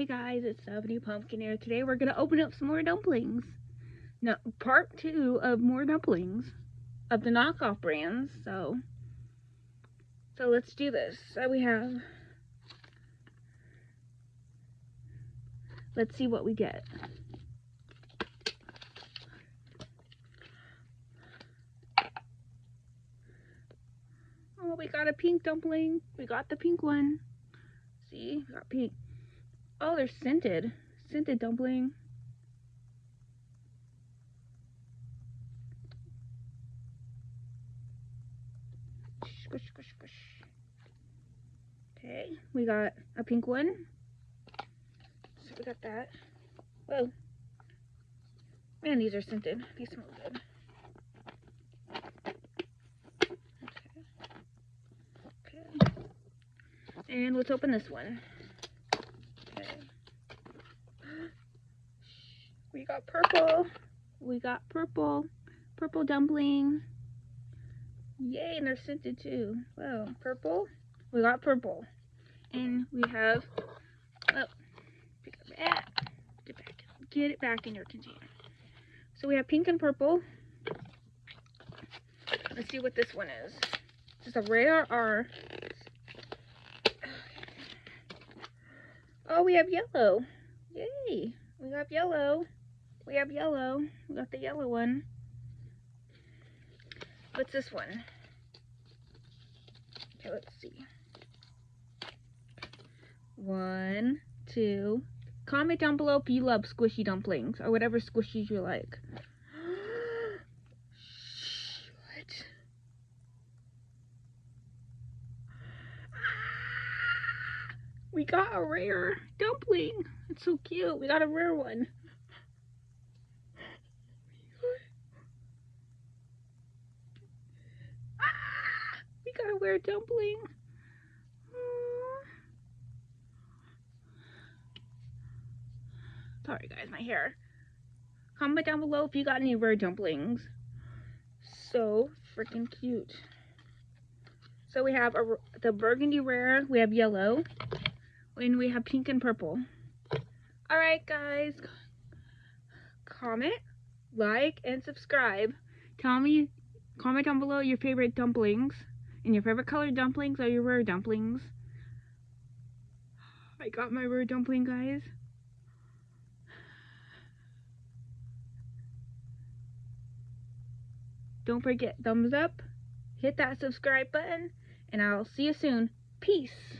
Hey guys, it's 70 Pumpkin here. Today we're gonna open up some more dumplings. No, part 2 of more dumplings of the knockoff brands. So let's do this. So let's see what we get. Oh, we got a pink dumpling. We got the pink one. See, we got pink. Oh, they're scented. Scented dumpling. Squish, squish, squish. Okay, we got a pink one. So we got that. Whoa. Man, these are scented. They smell good. Okay. And let's open this one. Okay. We got purple. We got purple. Purple dumpling. Yay, and they're scented too. Wow, purple. We got purple. And we have, oh, pick up that. Get it back in your container. So we have pink and purple. Let's see what this one is. Is this a rare or? Oh, we have yellow. Yay. We have yellow. We have yellow. We got the yellow one. What's this one? Okay, let's see. 1, 2. Comment down below if you love squishy dumplings or whatever squishies you like. What? We got a rare dumpling. It's so cute. We got a rare one. We got a rare dumpling. Sorry guys, my hair. Comment down below if you got any rare dumplings. So freaking cute. So we have the burgundy rare, we have yellow, and we have pink and purple. Alright guys, comment, like, and subscribe. Comment down below your favorite dumplings, and your favorite colored dumplings or your rare dumplings. I got my rare dumpling, guys. Don't forget, thumbs up, hit that subscribe button, and I'll see you soon. Peace.